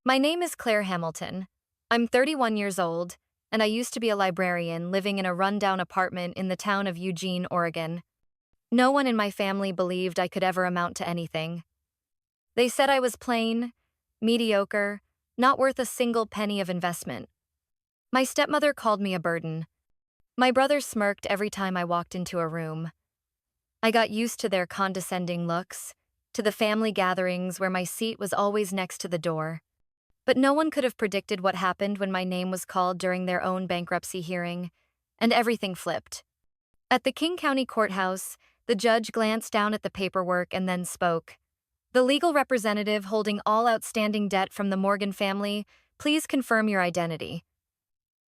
My name is Claire Hamilton. I'm 31 years old, and I used to be a librarian living in a rundown apartment in the town of Eugene, Oregon. No one in my family believed I could ever amount to anything. They said I was plain, mediocre, not worth a single penny of investment. My stepmother called me a burden. My brother smirked every time I walked into a room. I got used to their condescending looks, to the family gatherings where my seat was always next to the door. But no one could have predicted what happened when my name was called during their own bankruptcy hearing, and everything flipped. At the King County Courthouse, the judge glanced down at the paperwork and then spoke. "The legal representative holding all outstanding debt from the Morgan family, please confirm your identity."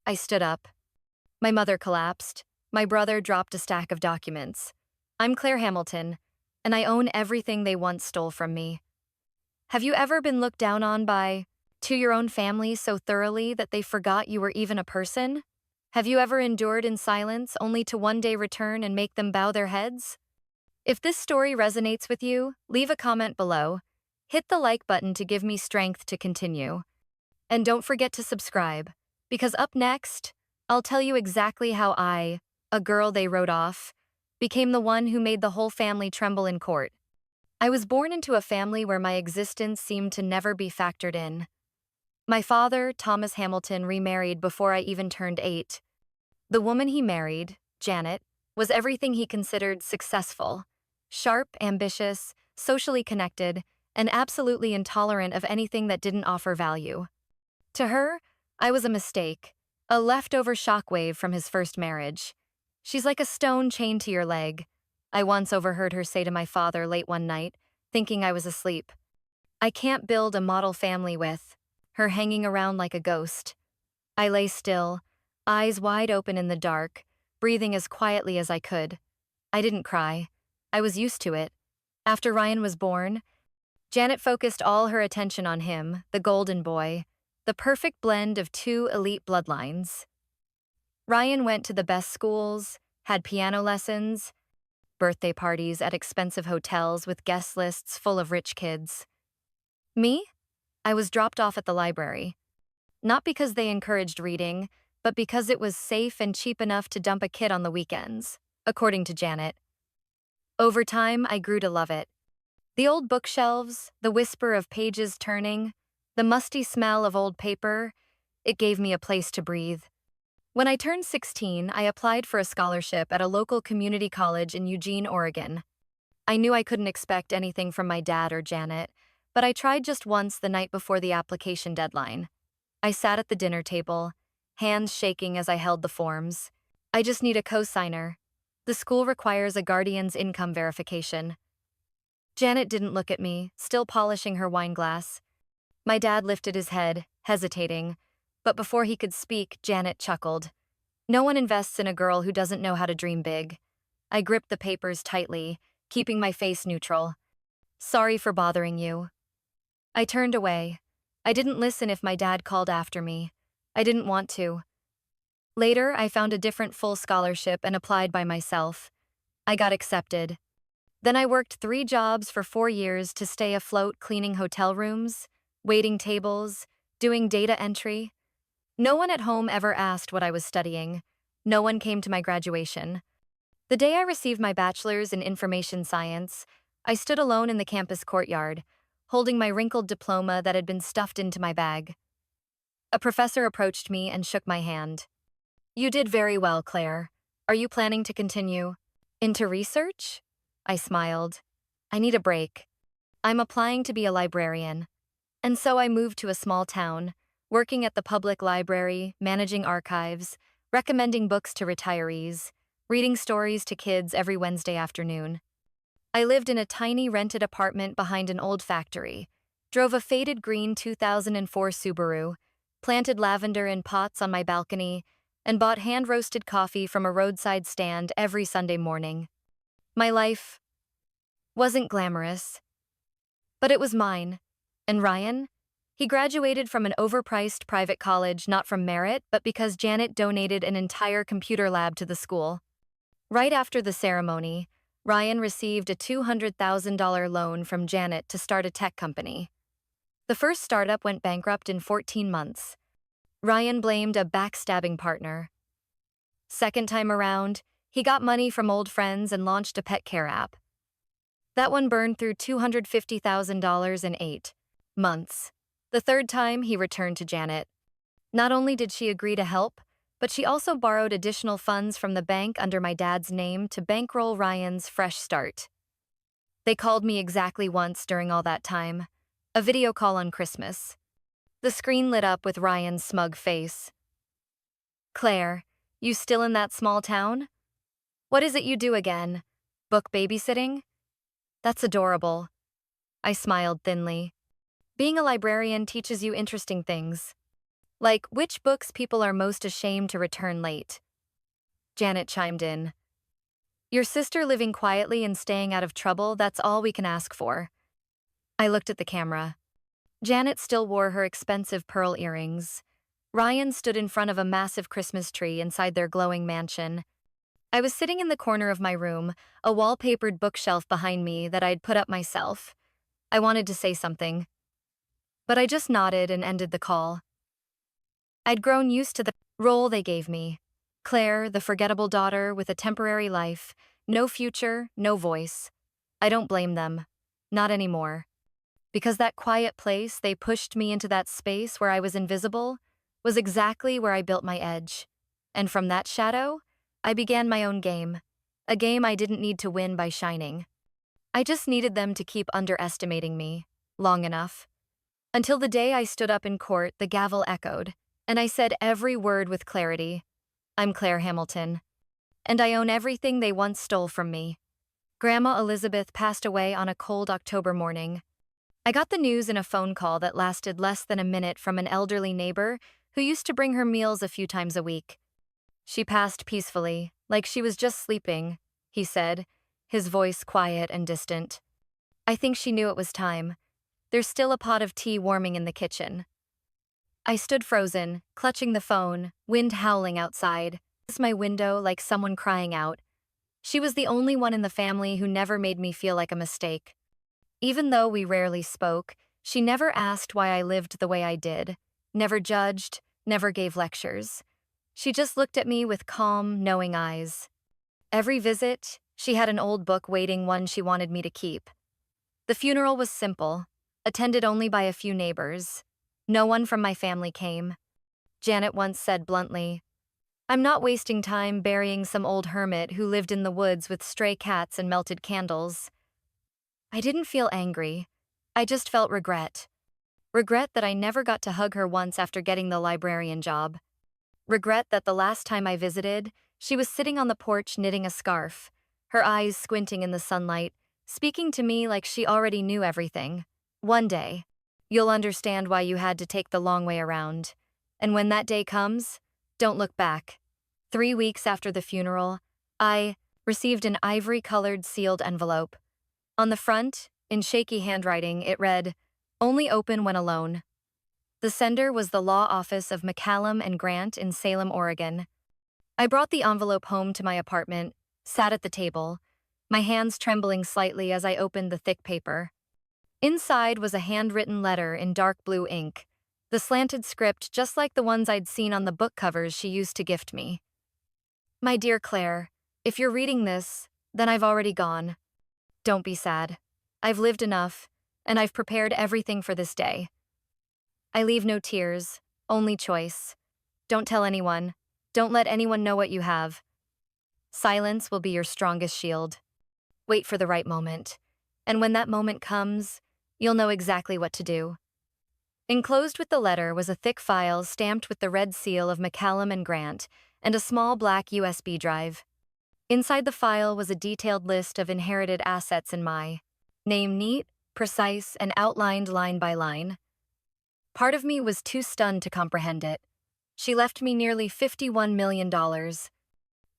I stood up. My mother collapsed. My brother dropped a stack of documents. "I'm Claire Hamilton, and I own everything they once stole from me." Have you ever been looked down on by your own family so thoroughly that they forgot you were even a person? Have you ever endured in silence only to one day return and make them bow their heads? If this story resonates with you, leave a comment below. Hit the like button to give me strength to continue. And don't forget to subscribe, because up next, I'll tell you exactly how I, a girl they wrote off, became the one who made the whole family tremble in court. I was born into a family where my existence seemed to never be factored in. My father, Thomas Hamilton, remarried before I even turned 8. The woman he married, Janet, was everything he considered successful: sharp, ambitious, socially connected, and absolutely intolerant of anything that didn't offer value. To her, I was a mistake, a leftover shockwave from his first marriage. "She's like a stone chained to your leg," I once overheard her say to my father late one night, thinking I was asleep. "I can't build a model family with her hanging around like a ghost." I lay still, eyes wide open in the dark, breathing as quietly as I could. I didn't cry. I was used to it. After Ryan was born, Janet focused all her attention on him, the golden boy, the perfect blend of two elite bloodlines. Ryan went to the best schools, had piano lessons, birthday parties at expensive hotels with guest lists full of rich kids. Me? I was dropped off at the library. Not because they encouraged reading, but because it was safe and cheap enough to dump a kid on the weekends, according to Janet. Over time, I grew to love it. The old bookshelves, the whisper of pages turning, the musty smell of old paper, it gave me a place to breathe. When I turned 16, I applied for a scholarship at a local community college in Eugene, Oregon. I knew I couldn't expect anything from my dad or Janet, but I tried just once the night before the application deadline. I sat at the dinner table, hands shaking as I held the forms. "I just need a co-signer. The school requires a guardian's income verification." Janet didn't look at me, still polishing her wine glass. My dad lifted his head, hesitating, but before he could speak, Janet chuckled. "No one invests in a girl who doesn't know how to dream big." I gripped the papers tightly, keeping my face neutral. "Sorry for bothering you." I turned away. I didn't listen if my dad called after me. I didn't want to. Later, I found a different full scholarship and applied by myself. I got accepted. Then I worked 3 jobs for 4 years to stay afloat, cleaning hotel rooms, waiting tables, doing data entry. No one at home ever asked what I was studying. No one came to my graduation. The day I received my bachelor's in information science, I stood alone in the campus courtyard, holding my wrinkled diploma that had been stuffed into my bag. A professor approached me and shook my hand. "You did very well, Claire. Are you planning to continue into research?" I smiled. "I need a break. I'm applying to be a librarian." And so I moved to a small town, working at the public library, managing archives, recommending books to retirees, reading stories to kids every Wednesday afternoon. I lived in a tiny rented apartment behind an old factory, drove a faded green 2004 Subaru, planted lavender in pots on my balcony, and bought hand-roasted coffee from a roadside stand every Sunday morning. My life wasn't glamorous, but it was mine. And Ryan? He graduated from an overpriced private college not from merit, but because Janet donated an entire computer lab to the school. Right after the ceremony, Ryan received a $200,000 loan from Janet to start a tech company. The first startup went bankrupt in 14 months. Ryan blamed a backstabbing partner. Second time around, he got money from old friends and launched a pet care app. That one burned through $250,000 in 8 months. The third time, he returned to Janet. Not only did she agree to help, but she also borrowed additional funds from the bank under my dad's name to bankroll Ryan's fresh start. They called me exactly once during all that time, a video call on Christmas. The screen lit up with Ryan's smug face. "Claire, you still in that small town? What is it you do again? Book babysitting? That's adorable." I smiled thinly. Being a librarian teaches you interesting things. Like which books people are most ashamed to return late. Janet chimed in. "Your sister living quietly and staying out of trouble, that's all we can ask for." I looked at the camera. Janet still wore her expensive pearl earrings. Ryan stood in front of a massive Christmas tree inside their glowing mansion. I was sitting in the corner of my room, a wallpapered bookshelf behind me that I'd put up myself. I wanted to say something, but I just nodded and ended the call. I'd grown used to the role they gave me. Claire, the forgettable daughter with a temporary life, no future, no voice. I don't blame them. Not anymore. Because that quiet place they pushed me into, that space where I was invisible, was exactly where I built my edge. And from that shadow, I began my own game. A game I didn't need to win by shining. I just needed them to keep underestimating me, long enough. Until the day I stood up in court, the gavel echoed, and I said every word with clarity. I'm Claire Hamilton. And I own everything they once stole from me. Grandma Elizabeth passed away on a cold October morning. I got the news in a phone call that lasted less than a minute from an elderly neighbor who used to bring her meals a few times a week. She passed peacefully, like she was just sleeping, he said, his voice quiet and distant. I think she knew it was time. There's still a pot of tea warming in the kitchen. I stood frozen, clutching the phone, wind howling outside. My window like someone crying out. She was the only one in the family who never made me feel like a mistake. Even though we rarely spoke, she never asked why I lived the way I did, never judged, never gave lectures. She just looked at me with calm, knowing eyes. Every visit, she had an old book waiting, one she wanted me to keep. The funeral was simple, attended only by a few neighbors. No one from my family came. Janet once said bluntly, "I'm not wasting time burying some old hermit who lived in the woods with stray cats and melted candles." I didn't feel angry. I just felt regret. Regret that I never got to hug her once after getting the librarian job. Regret that the last time I visited, she was sitting on the porch knitting a scarf, her eyes squinting in the sunlight, speaking to me like she already knew everything. One day, you'll understand why you had to take the long way around. And when that day comes, don't look back. 3 weeks after the funeral, I received an ivory-colored sealed envelope. On the front, in shaky handwriting, it read, "Only open when alone." The sender was the law office of McCallum and Grant in Salem, Oregon. I brought the envelope home to my apartment, sat at the table, my hands trembling slightly as I opened the thick paper. Inside was a handwritten letter in dark blue ink, the slanted script just like the ones I'd seen on the book covers she used to gift me. "My dear Claire, if you're reading this, then I've already gone. Don't be sad. I've lived enough, and I've prepared everything for this day. I leave no tears, only choice. Don't tell anyone. Don't let anyone know what you have. Silence will be your strongest shield. Wait for the right moment. And when that moment comes, you'll know exactly what to do." Enclosed with the letter was a thick file stamped with the red seal of McCallum and Grant and a small black USB drive. Inside the file was a detailed list of inherited assets in my name, neat, precise, and outlined line by line. Part of me was too stunned to comprehend it. She left me nearly $51 million.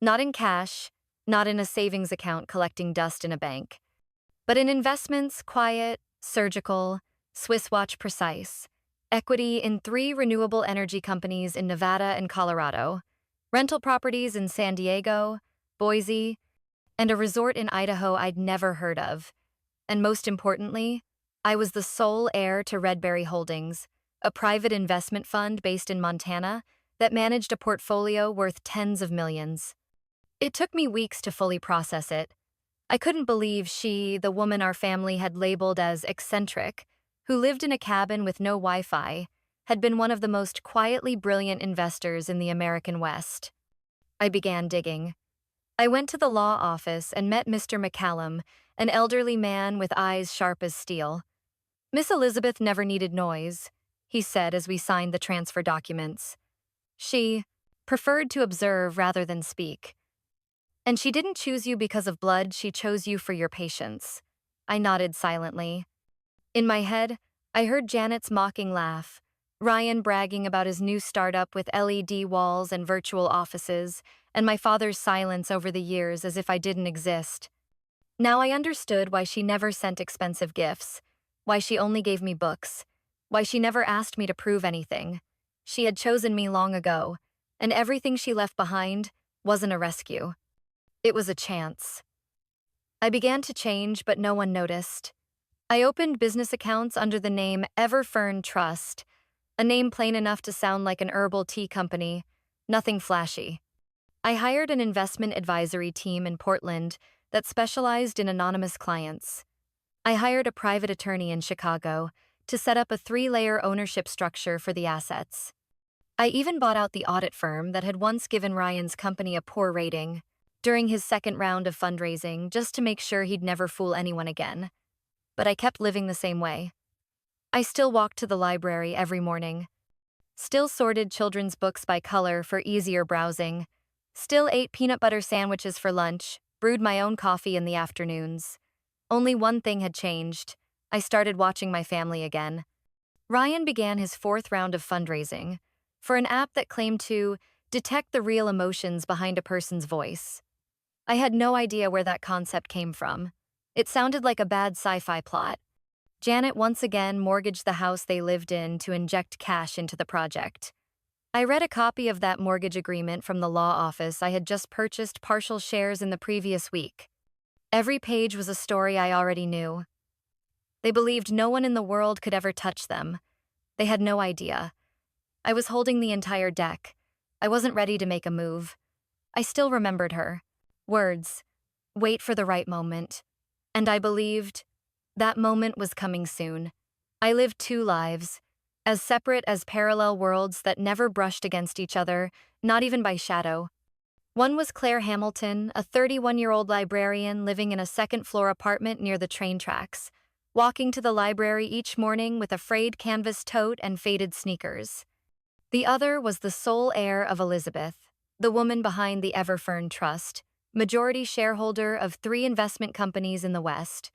Not in cash, not in a savings account collecting dust in a bank, but in investments, quiet, surgical, Swiss watch precise, equity in 3 renewable energy companies in Nevada and Colorado, rental properties in San Diego, Boise, and a resort in Idaho I'd never heard of. And most importantly, I was the sole heir to Redberry Holdings, a private investment fund based in Montana that managed a portfolio worth tens of millions. It took me weeks to fully process it. I couldn't believe she, the woman our family had labeled as eccentric, who lived in a cabin with no Wi-Fi, had been one of the most quietly brilliant investors in the American West. I began digging. I went to the law office and met Mr. McCallum, an elderly man with eyes sharp as steel. Miss Elizabeth never needed noise, he said as we signed the transfer documents. She preferred to observe rather than speak. And she didn't choose you because of blood, she chose you for your patience. I nodded silently. In my head, I heard Janet's mocking laugh, Ryan bragging about his new startup with LED walls and virtual offices, and my father's silence over the years as if I didn't exist. Now I understood why she never sent expensive gifts, why she only gave me books, why she never asked me to prove anything. She had chosen me long ago, and everything she left behind wasn't a rescue. It was a chance. I began to change, but no one noticed. I opened business accounts under the name Everfern Trust, a name plain enough to sound like an herbal tea company, nothing flashy. I hired an investment advisory team in Portland that specialized in anonymous clients. I hired a private attorney in Chicago to set up a 3-layer ownership structure for the assets. I even bought out the audit firm that had once given Ryan's company a poor rating during his second round of fundraising just to make sure he'd never fool anyone again. But I kept living the same way. I still walked to the library every morning, still sorted children's books by color for easier browsing, still ate peanut butter sandwiches for lunch, brewed my own coffee in the afternoons. Only one thing had changed. I started watching my family again. Ryan began his 4th round of fundraising for an app that claimed to detect the real emotions behind a person's voice. I had no idea where that concept came from. It sounded like a bad sci-fi plot. Janet once again mortgaged the house they lived in to inject cash into the project. I read a copy of that mortgage agreement from the law office. I had just purchased partial shares in the previous week. Every page was a story I already knew. They believed no one in the world could ever touch them. They had no idea. I was holding the entire deck. I wasn't ready to make a move. I still remembered her. Words. Wait for the right moment. And I believed that moment was coming soon. I lived 2 lives, as separate as parallel worlds that never brushed against each other, not even by shadow. One was Claire Hamilton, a 31-year-old librarian living in a 2nd-floor apartment near the train tracks, walking to the library each morning with a frayed canvas tote and faded sneakers. The other was the sole heir of Elizabeth, the woman behind the Everfern Trust, majority shareholder of 3 investment companies in the West,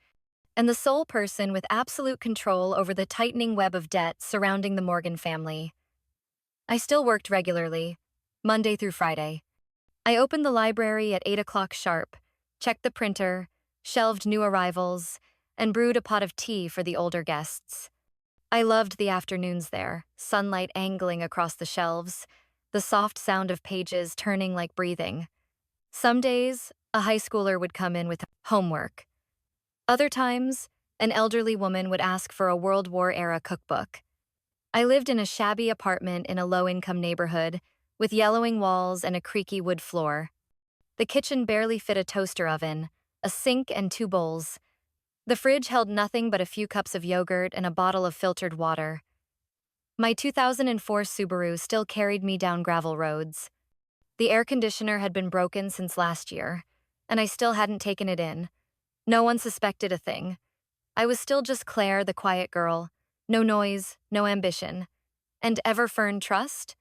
and the sole person with absolute control over the tightening web of debt surrounding the Morgan family. I still worked regularly, Monday through Friday. I opened the library at 8 o'clock sharp, checked the printer, shelved new arrivals, and brewed a pot of tea for the older guests. I loved the afternoons there, sunlight angling across the shelves, the soft sound of pages turning like breathing. Some days, a high schooler would come in with homework. Other times, an elderly woman would ask for a World War-era cookbook. I lived in a shabby apartment in a low-income neighborhood, with yellowing walls and a creaky wood floor. The kitchen barely fit a toaster oven, a sink and 2 bowls. The fridge held nothing but a few cups of yogurt and a bottle of filtered water. My 2004 Subaru still carried me down gravel roads. The air conditioner had been broken since last year, and I still hadn't taken it in. No one suspected a thing. I was still just Claire, the quiet girl. No noise, no ambition. And Everfern Trust?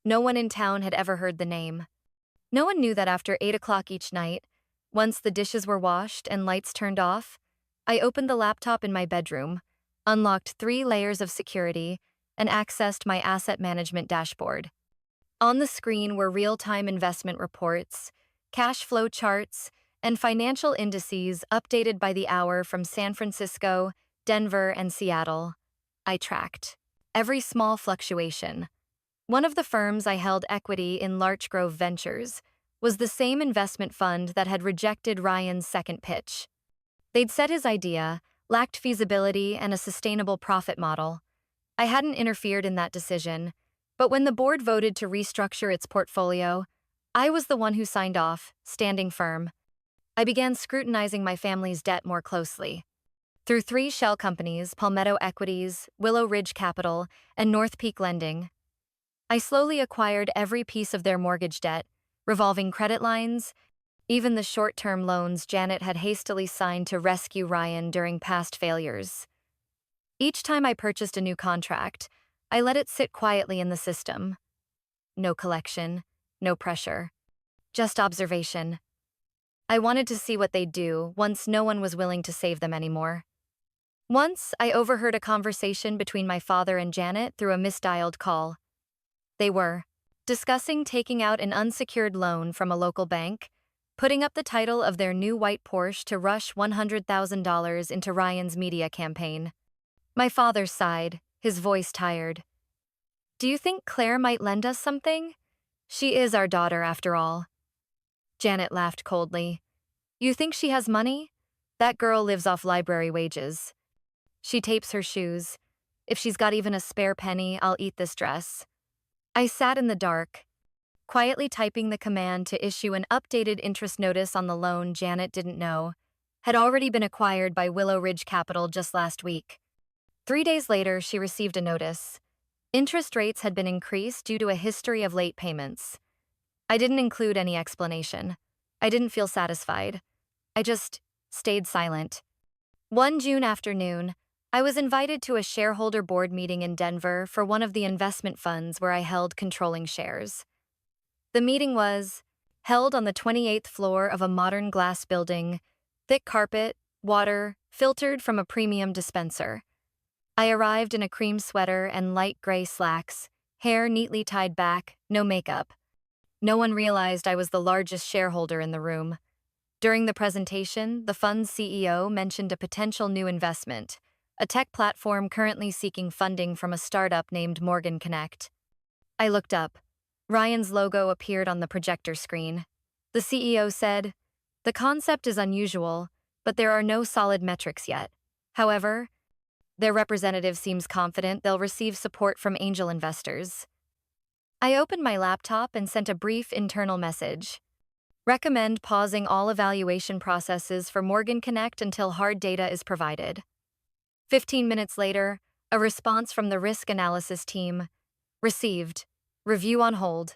No one in town had ever heard the name. No one knew that after 8 o'clock each night, once the dishes were washed and lights turned off, I opened the laptop in my bedroom, unlocked 3 layers of security, and accessed my asset management dashboard. On the screen were real-time investment reports, cash flow charts, and financial indices updated by the hour from San Francisco, Denver, and Seattle. I tracked every small fluctuation. One of the firms I held equity in, Larchgrove Ventures, was the same investment fund that had rejected Ryan's second pitch. They'd set his idea, lacked feasibility and a sustainable profit model. I hadn't interfered in that decision, but when the board voted to restructure its portfolio, I was the one who signed off, standing firm. I began scrutinizing my family's debt more closely. Through three shell companies, Palmetto Equities, Willow Ridge Capital, and North Peak Lending, I slowly acquired every piece of their mortgage debt, revolving credit lines, even the short-term loans Janet had hastily signed to rescue Ryan during past failures. Each time I purchased a new contract, I let it sit quietly in the system. No collection, no pressure, just observation. I wanted to see what they'd do once no one was willing to save them anymore. Once, I overheard a conversation between my father and Janet through a misdialed call. They were discussing taking out an unsecured loan from a local bank, putting up the title of their new white Porsche to rush $100,000 into Ryan's media campaign. My father sighed, his voice tired. "Do you think Claire might lend us something? She is our daughter, after all." Janet laughed coldly. "You think she has money? That girl lives off library wages. She tapes her shoes. If she's got even a spare penny, I'll eat this dress." I sat in the dark, quietly typing the command to issue an updated interest notice on the loan Janet didn't know had already been acquired by Willow Ridge Capital just last week. 3 days later, she received a notice. Interest rates had been increased due to a history of late payments. I didn't include any explanation. I didn't feel satisfied. I just stayed silent. One June afternoon, I was invited to a shareholder board meeting in Denver for one of the investment funds where I held controlling shares. The meeting was held on the 28th floor of a modern glass building, thick carpet, water, filtered from a premium dispenser. I arrived in a cream sweater and light gray slacks, hair neatly tied back, no makeup. No one realized I was the largest shareholder in the room. During the presentation, the fund's CEO mentioned a potential new investment, a tech platform currently seeking funding from a startup named Morgan Connect. I looked up. Ryan's logo appeared on the projector screen. The CEO said, "The concept is unusual, but there are no solid metrics yet. However, their representative seems confident they'll receive support from angel investors." I opened my laptop and sent a brief internal message. Recommend pausing all evaluation processes for Morgan Connect until hard data is provided. 15 minutes later, a response from the risk analysis team. Received. Review on hold.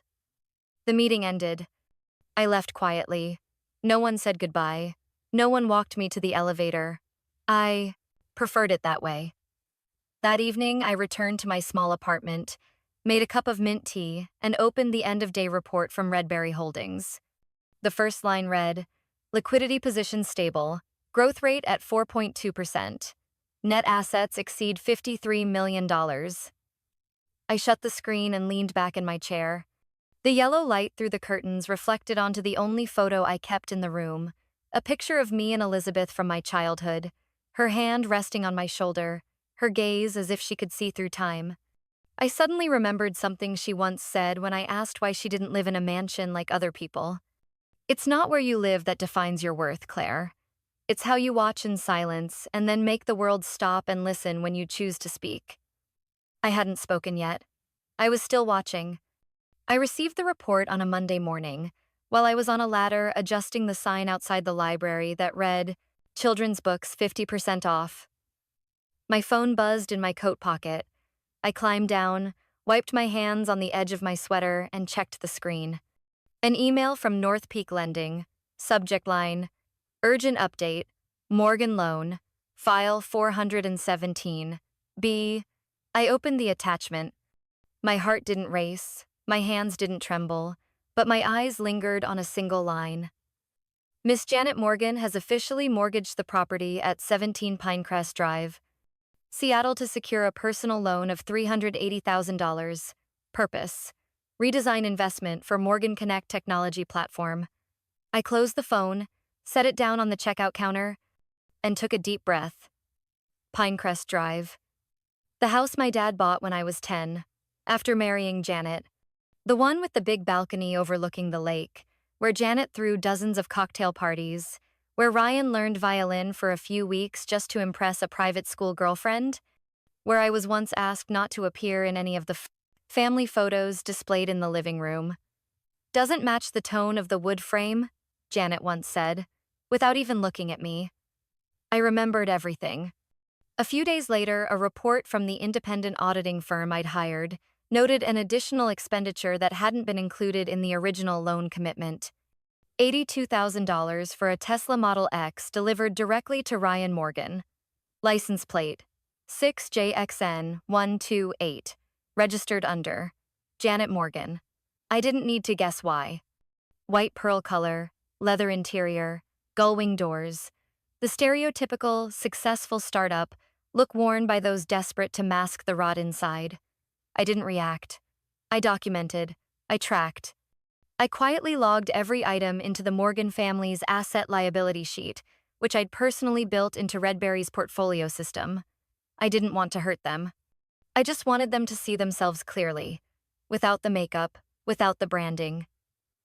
The meeting ended. I left quietly. No one said goodbye. No one walked me to the elevator. I preferred it that way. That evening, I returned to my small apartment, made a cup of mint tea, and opened the end-of-day report from Redberry Holdings. The first line read, "Liquidity position stable, growth rate at 4.2%. Net assets exceed $53 million. I shut the screen and leaned back in my chair. The yellow light through the curtains reflected onto the only photo I kept in the room, a picture of me and Elizabeth from my childhood, her hand resting on my shoulder, her gaze as if she could see through time. I suddenly remembered something she once said when I asked why she didn't live in a mansion like other people. "It's not where you live that defines your worth, Claire. It's how you watch in silence and then make the world stop and listen when you choose to speak." I hadn't spoken yet. I was still watching. I received the report on a Monday morning, while I was on a ladder adjusting the sign outside the library that read, "Children's books 50% off." My phone buzzed in my coat pocket. I climbed down, wiped my hands on the edge of my sweater, and checked the screen. An email from North Peak Lending, subject line, "Urgent update, Morgan Loan, file 417, B." I opened the attachment. My heart didn't race, my hands didn't tremble, but my eyes lingered on a single line. "Miss Janet Morgan has officially mortgaged the property at 17 Pinecrest Drive, Seattle to secure a personal loan of $380,000. Purpose: redesign investment for Morgan Connect technology platform." I closed the phone, set it down on the checkout counter, and took a deep breath. Pinecrest Drive. The house my dad bought when I was 10, after marrying Janet. The one with the big balcony overlooking the lake, where Janet threw dozens of cocktail parties, Where Ryan learned violin for a few weeks just to impress a private school girlfriend? Where I was once asked not to appear in any of the family photos displayed in the living room? Doesn't match the tone of the wood frame, Janet once said, without even looking at me. I remembered everything. A few days later, a report from the independent auditing firm I'd hired noted an additional expenditure that hadn't been included in the original loan commitment. $82,000 for a Tesla Model X delivered directly to Ryan Morgan. License plate 6JXN128. Registered under Janet Morgan. I didn't need to guess why. White pearl color, leather interior, gull-wing doors. The stereotypical, successful startup look worn by those desperate to mask the rot inside. I didn't react. I documented. I tracked. I quietly logged every item into the Morgan family's asset liability sheet, which I'd personally built into Redberry's portfolio system. I didn't want to hurt them. I just wanted them to see themselves clearly, without the makeup, without the branding.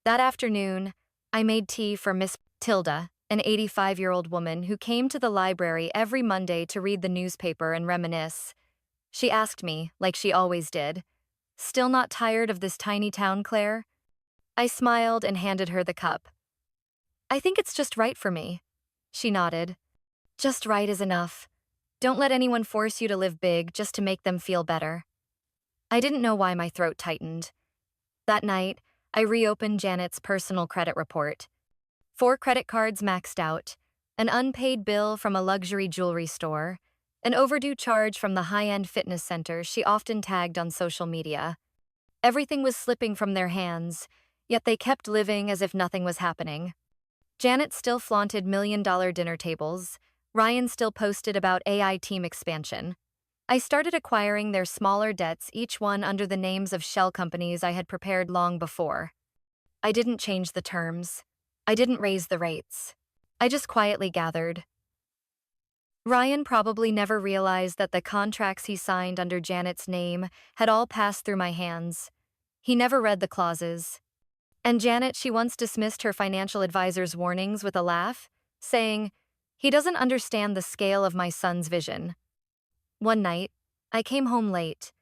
That afternoon, I made tea for Miss Tilda, an 85-year-old woman who came to the library every Monday to read the newspaper and reminisce. She asked me, like she always did, "Still not tired of this tiny town, Claire?" I smiled and handed her the cup. "I think it's just right for me." She nodded. "Just right is enough. Don't let anyone force you to live big just to make them feel better." I didn't know why my throat tightened. That night, I reopened Janet's personal credit report. 4 credit cards maxed out, an unpaid bill from a luxury jewelry store, an overdue charge from the high-end fitness center she often tagged on social media. Everything was slipping from their hands, yet they kept living as if nothing was happening. Janet still flaunted million-dollar dinner tables. Ryan still posted about AI team expansion. I started acquiring their smaller debts, each one under the names of shell companies I had prepared long before. I didn't change the terms. I didn't raise the rates. I just quietly gathered. Ryan probably never realized that the contracts he signed under Janet's name had all passed through my hands. He never read the clauses. And Janet, she once dismissed her financial advisor's warnings with a laugh, saying, "He doesn't understand the scale of my son's vision." One night, I came home late.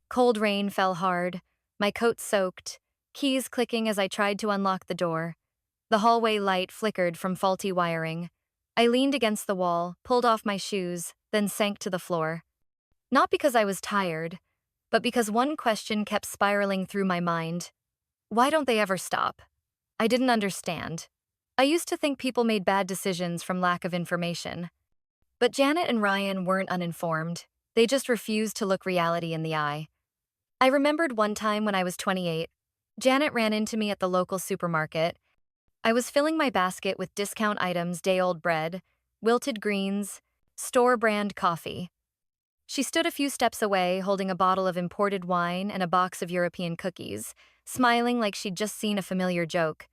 Cold rain fell hard, my coat soaked, keys clicking as I tried to unlock the door. The hallway light flickered from faulty wiring. I leaned against the wall, pulled off my shoes, then sank to the floor. Not because I was tired, but because one question kept spiraling through my mind. Why don't they ever stop? I didn't understand. I used to think people made bad decisions from lack of information. But Janet and Ryan weren't uninformed. They just refused to look reality in the eye. I remembered one time when I was 28. Janet ran into me at the local supermarket. I was filling my basket with discount items, day-old bread, wilted greens, store-brand coffee. She stood a few steps away, holding a bottle of imported wine and a box of European cookies, smiling like she'd just seen a familiar joke.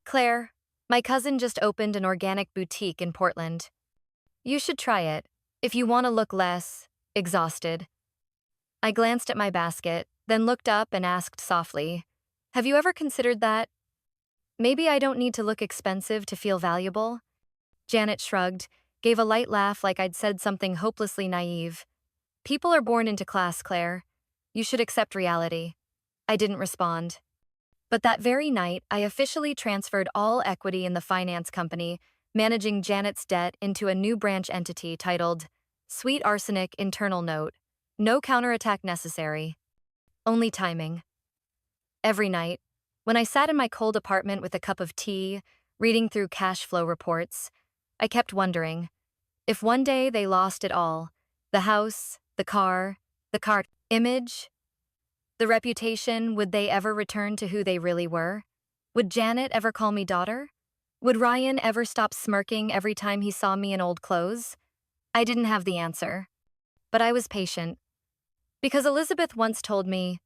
"Claire, my cousin just opened an organic boutique in Portland. You should try it, if you want to look less exhausted." I glanced at my basket, then looked up and asked softly, "Have you ever considered that? Maybe I don't need to look expensive to feel valuable?" Janet shrugged, gave a light laugh like I'd said something hopelessly naive. "People are born into class, Claire. You should accept reality." I didn't respond. But that very night, I officially transferred all equity in the finance company, managing Janet's debt, into a new branch entity titled Sweet Arsenic Internal Note. No counterattack necessary. Only timing. Every night, when I sat in my cold apartment with a cup of tea, reading through cash flow reports, I kept wondering, if one day they lost it all, the house, the car image, the reputation, would they ever return to who they really were? Would Janet ever call me daughter? Would Ryan ever stop smirking every time he saw me in old clothes? I didn't have the answer. But I was patient. Because Elizabeth once told me,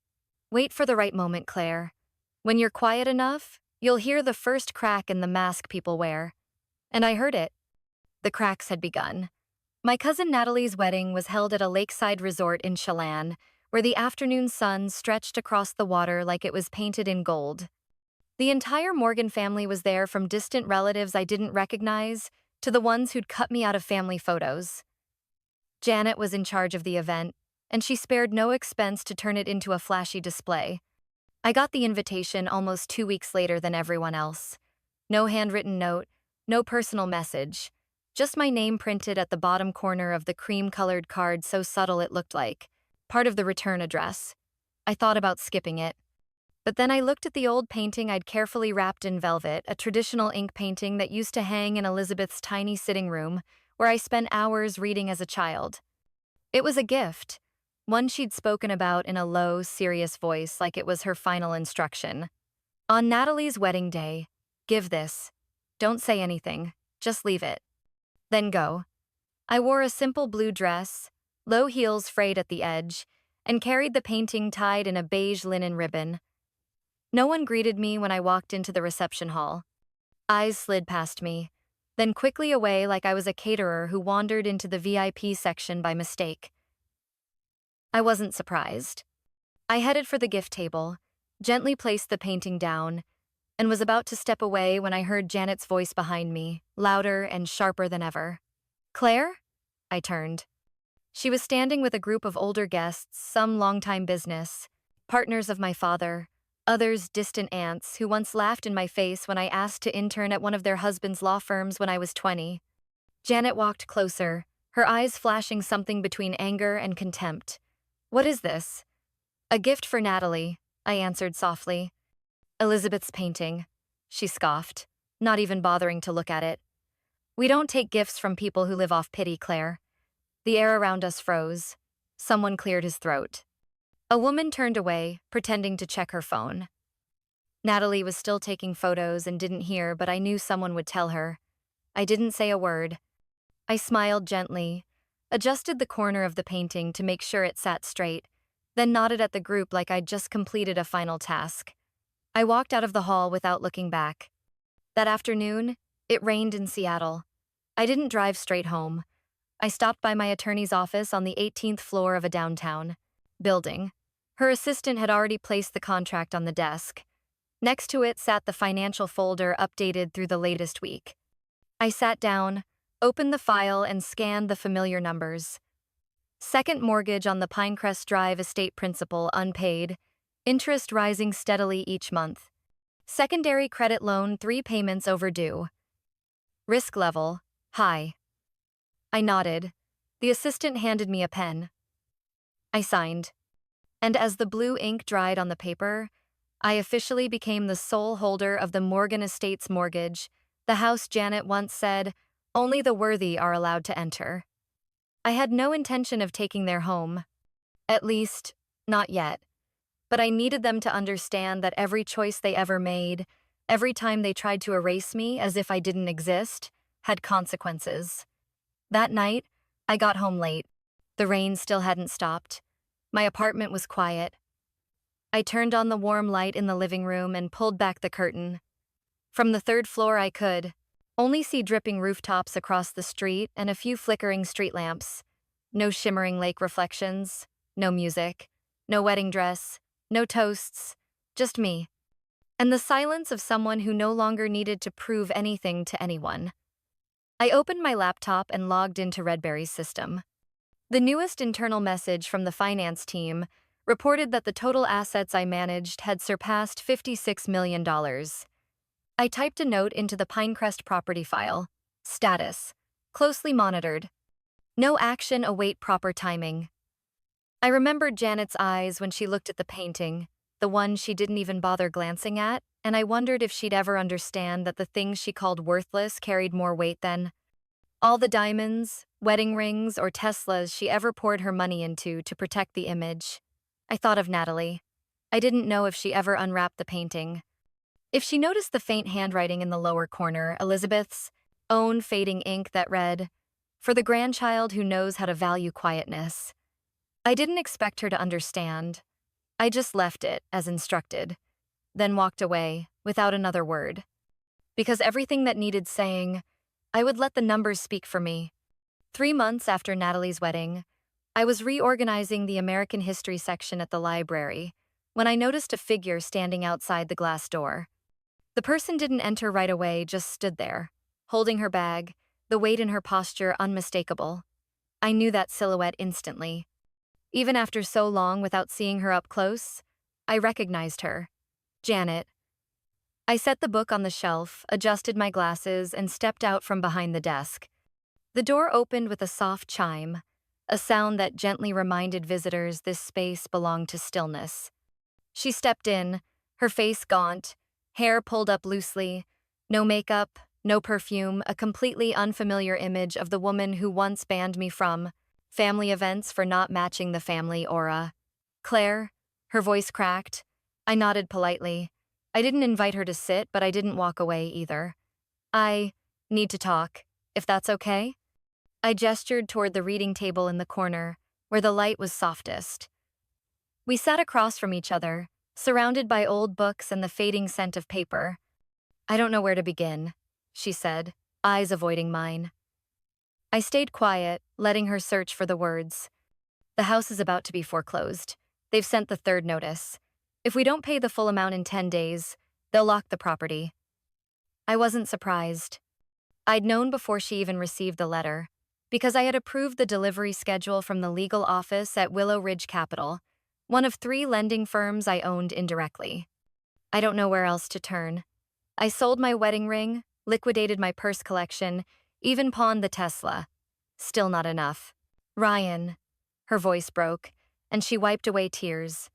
"Wait for the right moment, Claire. When you're quiet enough, you'll hear the first crack in the mask people wear." And I heard it. The cracks had begun. My cousin Natalie's wedding was held at a lakeside resort in Chelan, where the afternoon sun stretched across the water like it was painted in gold. The entire Morgan family was there, from distant relatives I didn't recognize to the ones who'd cut me out of family photos. Janet was in charge of the event, and she spared no expense to turn it into a flashy display. I got the invitation almost 2 weeks later than everyone else. No handwritten note, no personal message, just my name printed at the bottom corner of the cream-colored card so subtle it looked like part of the return address. I thought about skipping it. But then I looked at the old painting I'd carefully wrapped in velvet, a traditional ink painting that used to hang in Elizabeth's tiny sitting room, where I spent hours reading as a child. It was a gift, one she'd spoken about in a low, serious voice like it was her final instruction. On Natalie's wedding day, give this. Don't say anything, just leave it. Then go. I wore a simple blue dress, low heels frayed at the edge, and carried the painting tied in a beige linen ribbon. No one greeted me when I walked into the reception hall. Eyes slid past me, then quickly away like I was a caterer who wandered into the VIP section by mistake. I wasn't surprised. I headed for the gift table, gently placed the painting down, and was about to step away when I heard Janet's voice behind me, louder and sharper than ever. "Claire?" I turned. She was standing with a group of older guests, some longtime business, partners of my father, others distant aunts who once laughed in my face when I asked to intern at one of their husbands' law firms when I was 20. Janet walked closer, her eyes flashing something between anger and contempt. "What is this?" "A gift for Natalie," I answered softly. "Elizabeth's painting," she scoffed, not even bothering to look at it. "We don't take gifts from people who live off pity, Claire." The air around us froze. Someone cleared his throat. A woman turned away, pretending to check her phone. Natalie was still taking photos and didn't hear, but I knew someone would tell her. I didn't say a word. I smiled gently, adjusted the corner of the painting to make sure it sat straight, then nodded at the group like I'd just completed a final task. I walked out of the hall without looking back. That afternoon, it rained in Seattle. I didn't drive straight home. I stopped by my attorney's office on the 18th floor of a downtown building. Her assistant had already placed the contract on the desk. Next to it sat the financial folder updated through the latest week. I sat down, opened the file, and scanned the familiar numbers. Second mortgage on the Pinecrest Drive estate principal unpaid, interest rising steadily each month. Secondary credit loan 3 payments overdue. Risk level, high. I nodded. The assistant handed me a pen. I signed. And as the blue ink dried on the paper, I officially became the sole holder of the Morgan Estates mortgage, the house Janet once said, "Only the worthy are allowed to enter." I had no intention of taking their home. At least, not yet. But I needed them to understand that every choice they ever made, every time they tried to erase me as if I didn't exist, had consequences. That night, I got home late. The rain still hadn't stopped. My apartment was quiet. I turned on the warm light in the living room and pulled back the curtain. From the 3rd floor I could only see dripping rooftops across the street and a few flickering street lamps. No shimmering lake reflections, no music, no wedding dress, no toasts, just me. And the silence of someone who no longer needed to prove anything to anyone. I opened my laptop and logged into Redberry's system. The newest internal message from the finance team reported that the total assets I managed had surpassed $56 million. I typed a note into the Pinecrest property file. Status: closely monitored. No action, await proper timing. I remembered Janet's eyes when she looked at the painting, the one she didn't even bother glancing at, and I wondered if she'd ever understand that the things she called worthless carried more weight than all the diamonds, wedding rings, or Teslas she ever poured her money into to protect the image. I thought of Natalie. I didn't know if she ever unwrapped the painting. If she noticed the faint handwriting in the lower corner, Elizabeth's own fading ink that read, "For the grandchild who knows how to value quietness." I didn't expect her to understand. I just left it as instructed, then walked away without another word. Because everything that needed saying, I would let the numbers speak for me. 3 months after Natalie's wedding, I was reorganizing the American history section at the library when I noticed a figure standing outside the glass door. The person didn't enter right away, just stood there, holding her bag, the weight in her posture unmistakable. I knew that silhouette instantly. Even after so long without seeing her up close, I recognized her. Janet. I set the book on the shelf, adjusted my glasses, and stepped out from behind the desk. The door opened with a soft chime, a sound that gently reminded visitors this space belonged to stillness. She stepped in, her face gaunt, hair pulled up loosely, no makeup, no perfume, a completely unfamiliar image of the woman who once banned me from family events for not matching the family aura. Claire, her voice cracked. I nodded politely. I didn't invite her to sit, but I didn't walk away either. I need to talk, if that's okay. I gestured toward the reading table in the corner, where the light was softest. We sat across from each other, surrounded by old books and the fading scent of paper. I don't know where to begin, she said, eyes avoiding mine. I stayed quiet, letting her search for the words. The house is about to be foreclosed. They've sent the third notice. If we don't pay the full amount in 10 days, they'll lock the property. I wasn't surprised. I'd known before she even received the letter, because I had approved the delivery schedule from the legal office at Willow Ridge Capital, one of 3 lending firms I owned indirectly. I don't know where else to turn. I sold my wedding ring, liquidated my purse collection, even pawned the Tesla. Still not enough. Ryan. Her voice broke, and she wiped away tears.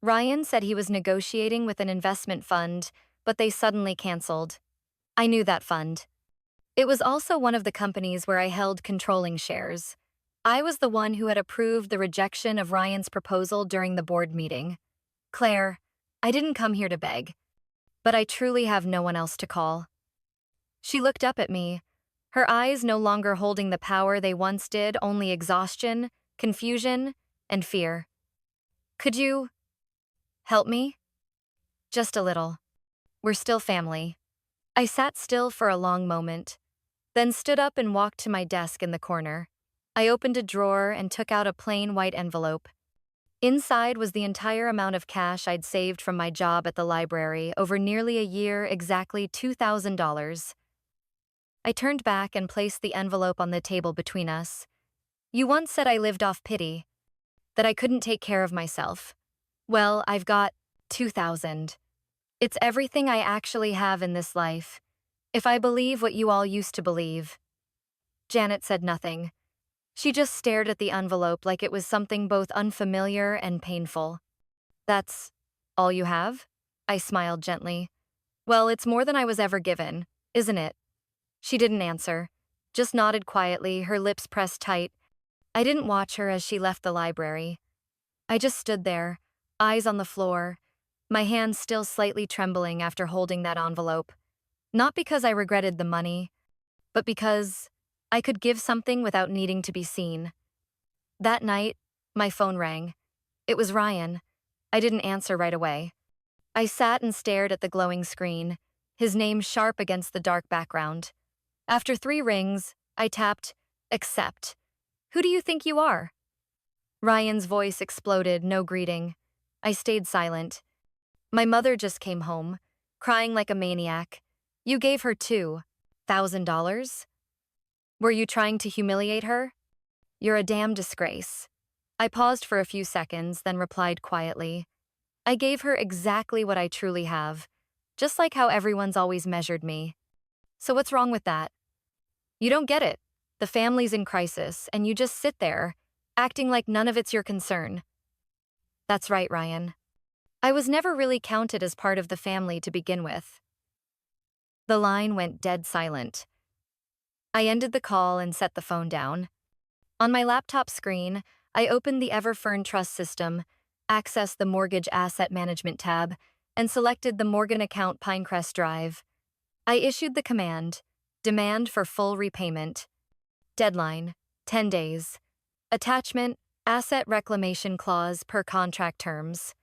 Ryan said he was negotiating with an investment fund, but they suddenly canceled. I knew that fund. It was also one of the companies where I held controlling shares. I was the one who had approved the rejection of Ryan's proposal during the board meeting. Claire, I didn't come here to beg, but I truly have no one else to call. She looked up at me, her eyes no longer holding the power they once did, only exhaustion, confusion, and fear. Could you help me? Just a little. We're still family. I sat still for a long moment, then stood up and walked to my desk in the corner. I opened a drawer and took out a plain white envelope. Inside was the entire amount of cash I'd saved from my job at the library over nearly a year, exactly $2,000. I turned back and placed the envelope on the table between us. You once said I lived off pity, that I couldn't take care of myself. Well, I've got 2,000. It's everything I actually have in this life, if I believe what you all used to believe. Janet said nothing. She just stared at the envelope like it was something both unfamiliar and painful. That's all you have? I smiled gently. Well, it's more than I was ever given, isn't it? She didn't answer, just nodded quietly, her lips pressed tight. I didn't watch her as she left the library. I just stood there, eyes on the floor, my hands still slightly trembling after holding that envelope. Not because I regretted the money, but because I could give something without needing to be seen. That night, my phone rang. It was Ryan. I didn't answer right away. I sat and stared at the glowing screen, his name sharp against the dark background. After 3 rings, I tapped, accept. Who do you think you are? Ryan's voice exploded, no greeting. I stayed silent. My mother just came home, crying like a maniac. You gave her $2,000? Were you trying to humiliate her? You're a damn disgrace. I paused for a few seconds, then replied quietly. I gave her exactly what I truly have, just like how everyone's always measured me. So what's wrong with that? You don't get it. The family's in crisis, and you just sit there, acting like none of it's your concern. That's right, Ryan. I was never really counted as part of the family to begin with. The line went dead silent. I ended the call and set the phone down. On my laptop screen, I opened the Everfern Trust System, accessed the Mortgage Asset Management tab, and selected the Morgan account Pinecrest Drive. I issued the command, demand for full repayment. Deadline, 10 days. Attachment, asset reclamation clause per contract terms.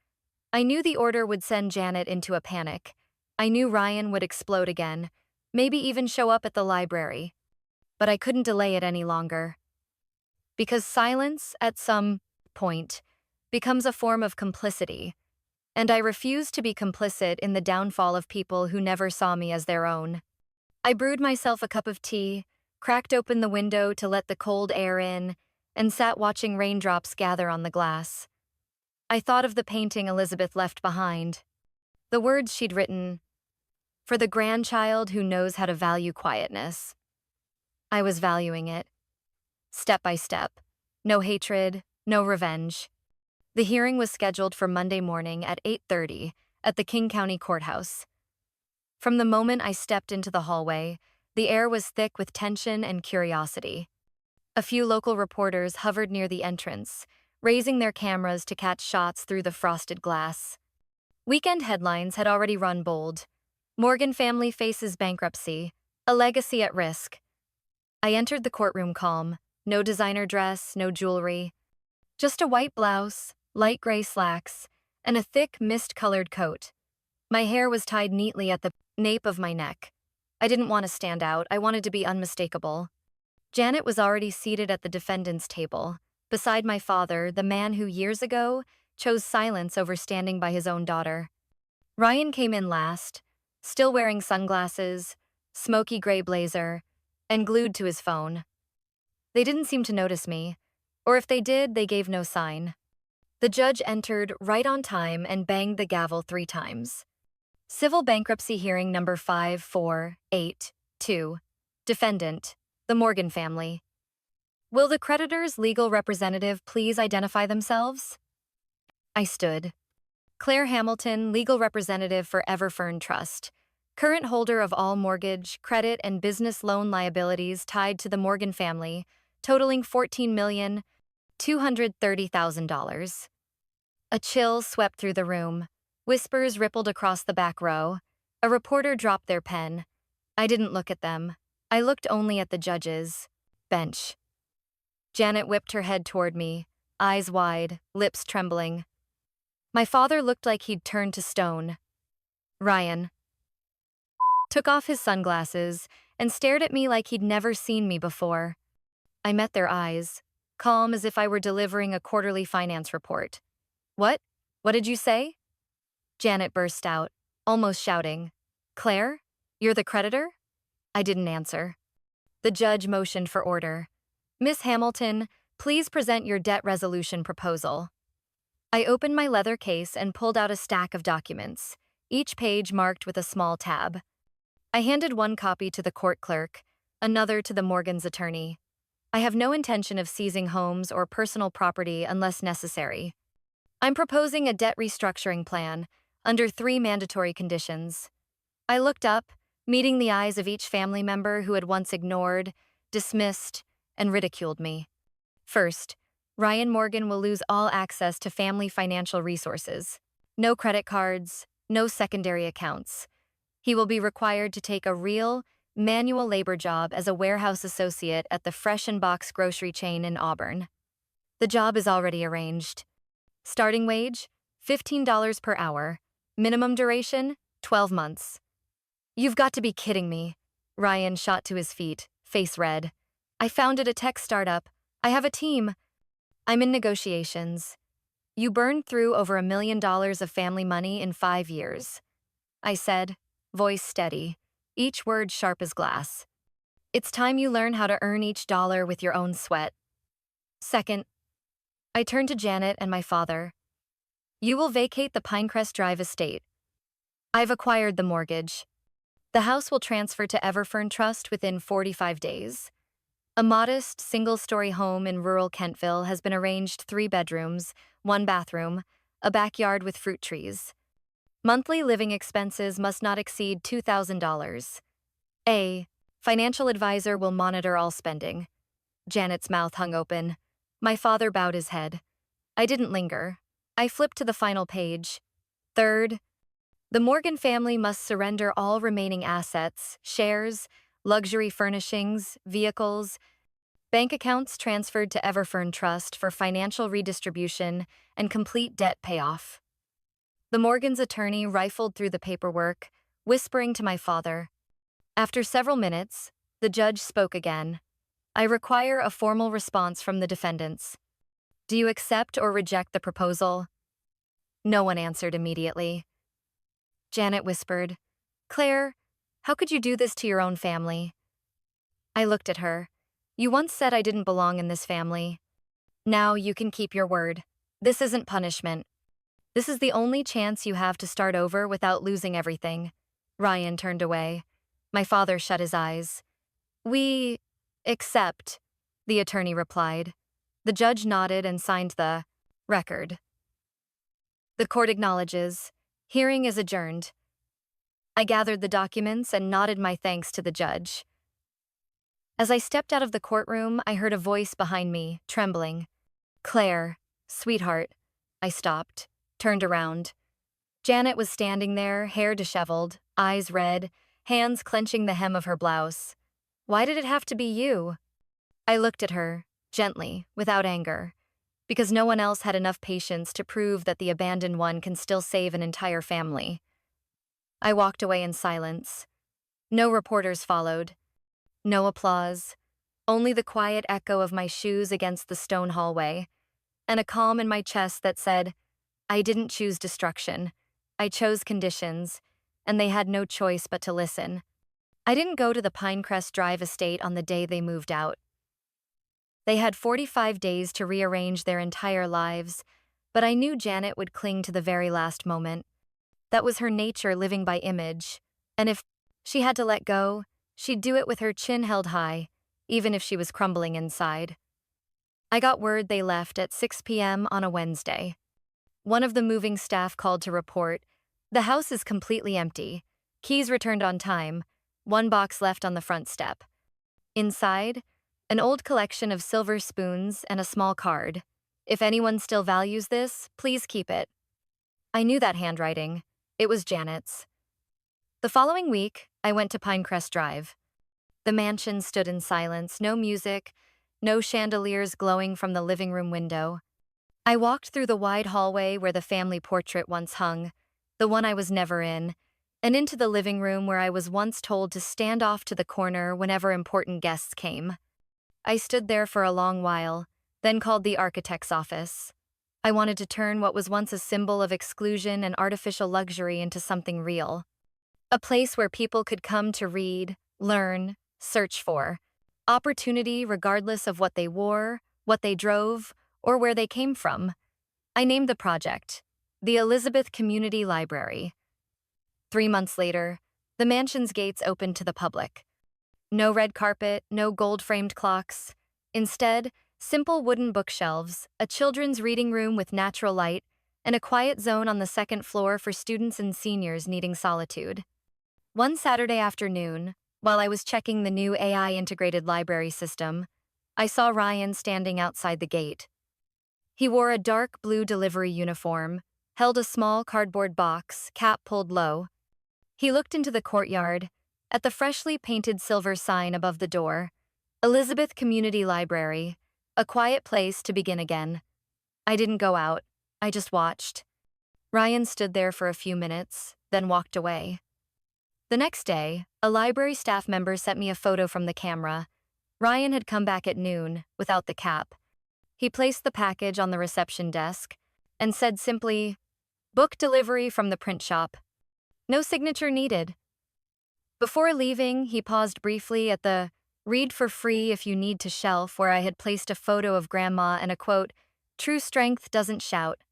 I knew the order would send Janet into a panic. I knew Ryan would explode again, maybe even show up at the library. But I couldn't delay it any longer. Because silence, at some point, becomes a form of complicity, and I refused to be complicit in the downfall of people who never saw me as their own. I brewed myself a cup of tea, cracked open the window to let the cold air in, and sat watching raindrops gather on the glass. I thought of the painting Elizabeth left behind, the words she'd written, "For the grandchild who knows how to value quietness." I was valuing it, step by step. No hatred, no revenge. The hearing was scheduled for Monday morning at 8:30 at the King County Courthouse. From the moment I stepped into the hallway, the air was thick with tension and curiosity. A few local reporters hovered near the entrance, raising their cameras to catch shots through the frosted glass. Weekend headlines had already run bold. Morgan family faces bankruptcy, a legacy at risk. I entered the courtroom calm, no designer dress, no jewelry. Just a white blouse, light gray slacks, and a thick, mist-colored coat. My hair was tied neatly at the nape of my neck. I didn't want to stand out, I wanted to be unmistakable. Janet was already seated at the defendant's table, beside my father, the man who years ago chose silence over standing by his own daughter. Ryan came in last, still wearing sunglasses, smoky gray blazer, and glued to his phone. They didn't seem to notice me, or if they did, they gave no sign. The judge entered right on time and banged the gavel 3 times. Civil bankruptcy hearing number 5482. Defendant, the Morgan family. Will the creditor's legal representative please identify themselves? I stood. Claire Hamilton, legal representative for Everfern Trust, current holder of all mortgage, credit, and business loan liabilities tied to the Morgan family, totaling $14,230,000. A chill swept through the room. Whispers rippled across the back row. A reporter dropped their pen. I didn't look at them. I looked only at the judge's bench. Janet whipped her head toward me, eyes wide, lips trembling. My father looked like he'd turned to stone. Ryan took off his sunglasses and stared at me like he'd never seen me before. I met their eyes, calm as if I were delivering a quarterly finance report. What? What did you say? Janet burst out, almost shouting. Claire? You're the creditor? I didn't answer. The judge motioned for order. Miss Hamilton, please present your debt resolution proposal. I opened my leather case and pulled out a stack of documents, each page marked with a small tab. I handed one copy to the court clerk, another to the Morgan's attorney. I have no intention of seizing homes or personal property unless necessary. I'm proposing a debt restructuring plan under 3 mandatory conditions. I looked up, meeting the eyes of each family member who had once ignored, dismissed, and ridiculed me. First, Ryan Morgan will lose all access to family financial resources. No credit cards, no secondary accounts. He will be required to take a real, manual labor job as a warehouse associate at the Fresh and Box grocery chain in Auburn. The job is already arranged. Starting wage, $15 per hour. Minimum duration, 12 months. You've got to be kidding me. Ryan shot to his feet, face red. I founded a tech startup. I have a team. I'm in negotiations. You burned through over $1 million of family money in 5 years. I said, voice steady, each word sharp as glass. It's time you learn how to earn each dollar with your own sweat. Second, I turned to Janet and my father. You will vacate the Pinecrest Drive estate. I've acquired the mortgage. The house will transfer to Everfern Trust within 45 days. A modest, single-story home in rural Kentville has been arranged 3 bedrooms, 1 bathroom, a backyard with fruit trees. Monthly living expenses must not exceed $2,000. A financial advisor will monitor all spending. Janet's mouth hung open. My father bowed his head. I didn't linger. I flipped to the final page. Third, the Morgan family must surrender all remaining assets, shares, luxury furnishings, vehicles, bank accounts transferred to Everfern Trust for financial redistribution and complete debt payoff. The Morgan's attorney rifled through the paperwork, whispering to my father. After several minutes, the judge spoke again. I require a formal response from the defendants. Do you accept or reject the proposal? No one answered immediately. Janet whispered, Claire, how could you do this to your own family? I looked at her. You once said I didn't belong in this family. Now you can keep your word. This isn't punishment. This is the only chance you have to start over without losing everything. Ryan turned away. My father shut his eyes. We accept, the attorney replied. The judge nodded and signed the record. The court acknowledges. Hearing is adjourned. I gathered the documents and nodded my thanks to the judge. As I stepped out of the courtroom, I heard a voice behind me, trembling. Claire, sweetheart. I stopped, turned around. Janet was standing there, hair disheveled, eyes red, hands clenching the hem of her blouse. Why did it have to be you? I looked at her, gently, without anger, because no one else had enough patience to prove that the abandoned one can still save an entire family. I walked away in silence. No reporters followed. No applause. Only the quiet echo of my shoes against the stone hallway, and a calm in my chest that said, I didn't choose destruction. I chose conditions, and they had no choice but to listen. I didn't go to the Pinecrest Drive estate on the day they moved out. They had 45 days to rearrange their entire lives, but I knew Janet would cling to the very last moment. That was her nature, living by image, and if she had to let go, she'd do it with her chin held high, even if she was crumbling inside. I got word they left at 6 p.m. on a Wednesday. One of the moving staff called to report, the house is completely empty. Keys returned on time, one box left on the front step. Inside, an old collection of silver spoons and a small card. If anyone still values this, please keep it. I knew that handwriting. It was Janet's. The following week, I went to Pinecrest Drive. The mansion stood in silence, no music, no chandeliers glowing from the living room window. I walked through the wide hallway where the family portrait once hung, the one I was never in, and into the living room where I was once told to stand off to the corner whenever important guests came. I stood there for a long while, then called the architect's office. I wanted to turn what was once a symbol of exclusion and artificial luxury into something real. A place where people could come to read, learn, search for opportunity regardless of what they wore, what they drove, or where they came from. I named the project the Elizabeth Community Library. 3 months later, the mansion's gates opened to the public. No red carpet, no gold-framed clocks. Instead, simple wooden bookshelves, a children's reading room with natural light, and a quiet zone on the second floor for students and seniors needing solitude. One Saturday afternoon, while I was checking the new AI-integrated library system, I saw Ryan standing outside the gate. He wore a dark blue delivery uniform, held a small cardboard box, cap pulled low. He looked into the courtyard, at the freshly painted silver sign above the door, Elizabeth Community Library, a quiet place to begin again. I didn't go out, I just watched. Ryan stood there for a few minutes, then walked away. The next day, a library staff member sent me a photo from the camera. Ryan had come back at noon, without the cap. He placed the package on the reception desk and said simply, "Book delivery from the print shop." No signature needed. Before leaving, he paused briefly at the "read for free if you need to" shelf where I had placed a photo of Grandma and a quote, "True strength doesn't shout.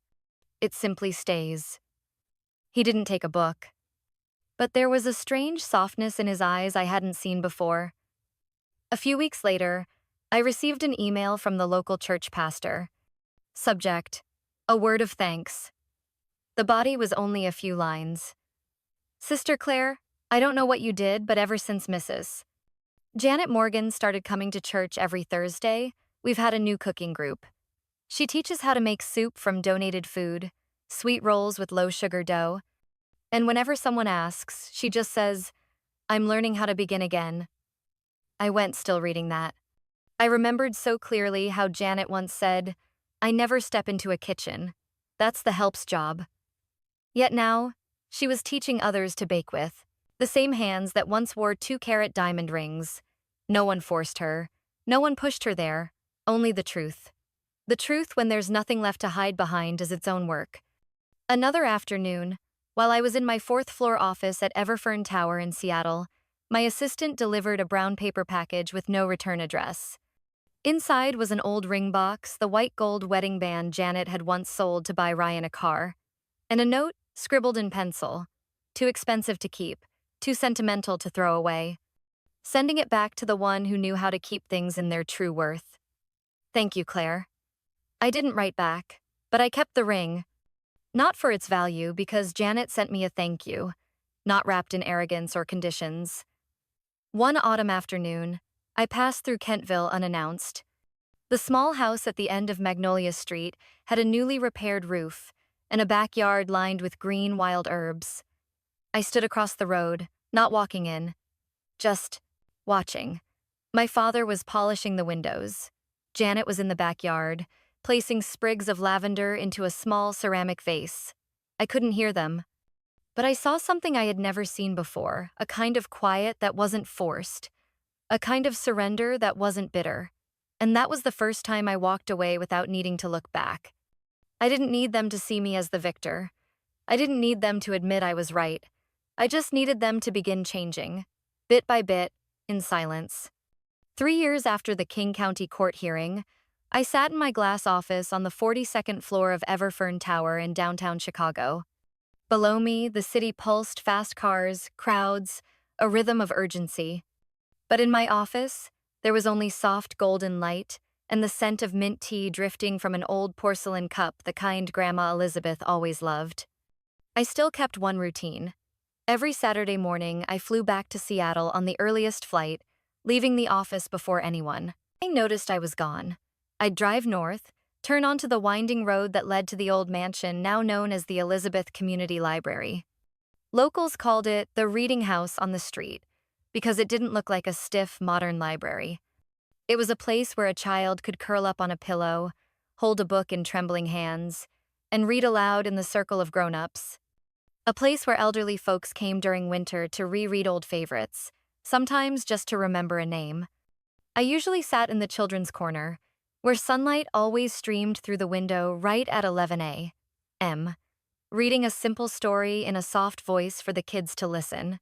It simply stays." He didn't take a book. But there was a strange softness in his eyes I hadn't seen before. A few weeks later, I received an email from the local church pastor. Subject: a word of thanks. The body was only a few lines. Sister Claire, I don't know what you did, but ever since Mrs. Janet Morgan started coming to church every Thursday, we've had a new cooking group. She teaches how to make soup from donated food, sweet rolls with low-sugar dough, and whenever someone asks, she just says, "I'm learning how to begin again." I went still reading that. I remembered so clearly how Janet once said, "I never step into a kitchen. That's the help's job." Yet now, she was teaching others to bake with, the same hands that once wore 2-carat diamond rings. No one forced her. No one pushed her there. Only the truth. The truth when there's nothing left to hide behind does its own work. Another afternoon, while I was in my 4th-floor office at Everfern Tower in Seattle, My assistant delivered a brown paper package with no return address. Inside was an old ring box, the white gold wedding band Janet had once sold to buy Ryan a car, and a note scribbled in pencil. Too expensive to keep, too sentimental to throw away. Sending it back to the one who knew how to keep things in their true worth. Thank you, Claire. I didn't write back, but I kept the ring. Not for its value, because Janet sent me a thank you, not wrapped in arrogance or conditions. One autumn afternoon, I passed through Kentville unannounced. The small house at the end of Magnolia Street had a newly repaired roof and a backyard lined with green wild herbs. I stood across the road, not walking in, just watching. My father was polishing the windows. Janet was in the backyard, placing sprigs of lavender into a small ceramic vase. I couldn't hear them, but I saw something I had never seen before, a kind of quiet that wasn't forced, a kind of surrender that wasn't bitter. And that was the first time I walked away without needing to look back. I didn't need them to see me as the victor. I didn't need them to admit I was right. I just needed them to begin changing, bit by bit, in silence. 3 years after the King County Court hearing, I sat in my glass office on the 42nd floor of Everfern Tower in downtown Chicago. Below me, the city pulsed fast cars, crowds, a rhythm of urgency. But in my office, there was only soft golden light and the scent of mint tea drifting from an old porcelain cup, the kind Grandma Elizabeth always loved. I still kept one routine. Every Saturday morning, I flew back to Seattle on the earliest flight, leaving the office before anyone. I noticed I was gone. I'd drive north, turn onto the winding road that led to the old mansion now known as the Elizabeth Community Library. Locals called it the reading house on the street because it didn't look like a stiff, modern library. It was a place where a child could curl up on a pillow, hold a book in trembling hands, and read aloud in the circle of grown-ups. A place where elderly folks came during winter to reread old favorites, sometimes just to remember a name. I usually sat in the children's corner, where sunlight always streamed through the window right at 11 a.m., reading a simple story in a soft voice for the kids to listen.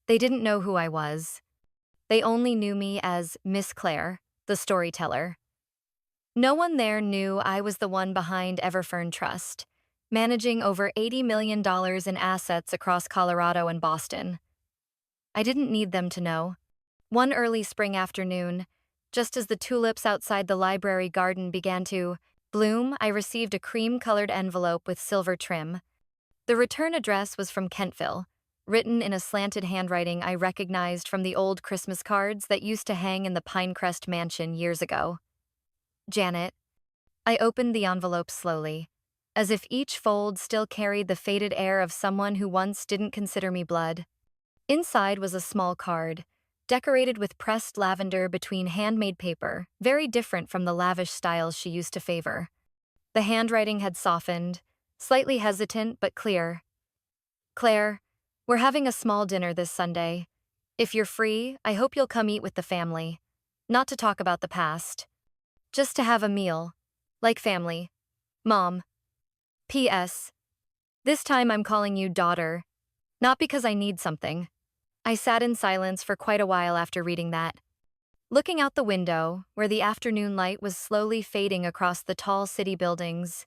They didn't know who I was. They only knew me as Miss Claire, the storyteller. No one there knew I was the one behind Everfern Trust, managing over $80 million in assets across Colorado and Boston. I didn't need them to know. One early spring afternoon, just as the tulips outside the library garden began to bloom, I received a cream-colored envelope with silver trim. The return address was from Kentville, written in a slanted handwriting I recognized from the old Christmas cards that used to hang in the Pinecrest mansion years ago. Janet. I opened the envelope slowly, as if each fold still carried the faded air of someone who once didn't consider me blood. Inside was a small card, decorated with pressed lavender between handmade paper, very different from the lavish styles she used to favor. The handwriting had softened, slightly hesitant but clear. Claire, we're having a small dinner this Sunday. If you're free, I hope you'll come eat with the family. Not to talk about the past. Just to have a meal. Like family. Mom. P.S. This time I'm calling you daughter. Not because I need something. I sat in silence for quite a while after reading that. Looking out the window, where the afternoon light was slowly fading across the tall city buildings,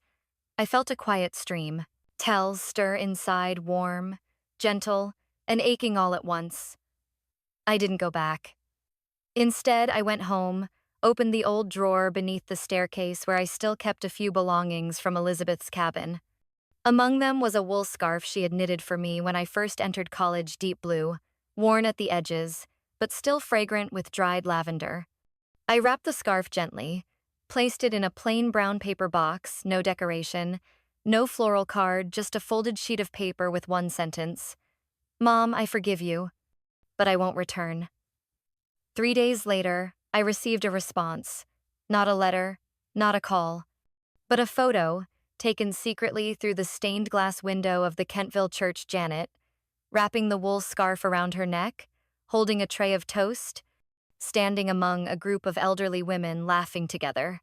I felt a quiet stream. Tells stir inside, warm, gentle, and aching all at once. I didn't go back. Instead, I went home, opened the old drawer beneath the staircase where I still kept a few belongings from Elizabeth's cabin. Among them was a wool scarf she had knitted for me when I first entered college, deep blue, worn at the edges, but still fragrant with dried lavender. I wrapped the scarf gently, placed it in a plain brown paper box, no decoration, no floral card, just a folded sheet of paper with one sentence. Mom, I forgive you, but I won't return. 3 days later, I received a response. Not a letter, not a call, but a photo, taken secretly through the stained glass window of the Kentville church. Janet, wrapping the wool scarf around her neck, holding a tray of toast, standing among a group of elderly women laughing together.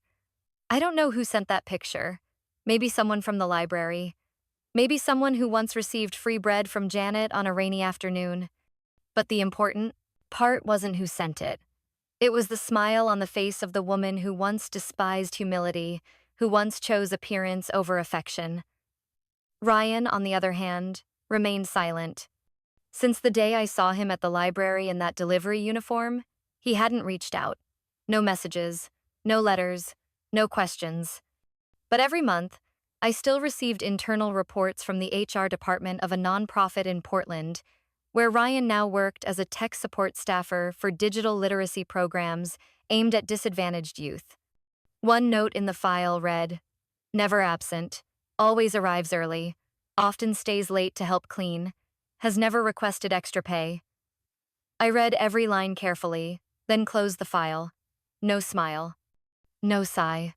I don't know who sent that picture. Maybe someone from the library. Maybe someone who once received free bread from Janet on a rainy afternoon. But the important part wasn't who sent it. It was the smile on the face of the woman who once despised humility, who once chose appearance over affection. Ryan, on the other hand, remained silent. Since the day I saw him at the library in that delivery uniform, he hadn't reached out. No messages, no letters, no questions. But every month, I still received internal reports from the HR department of a nonprofit in Portland, where Ryan now worked as a tech support staffer for digital literacy programs aimed at disadvantaged youth. One note in the file read, "Never absent, always arrives early, often stays late to help clean, has never requested extra pay." I read every line carefully, then closed the file. No smile. No sigh.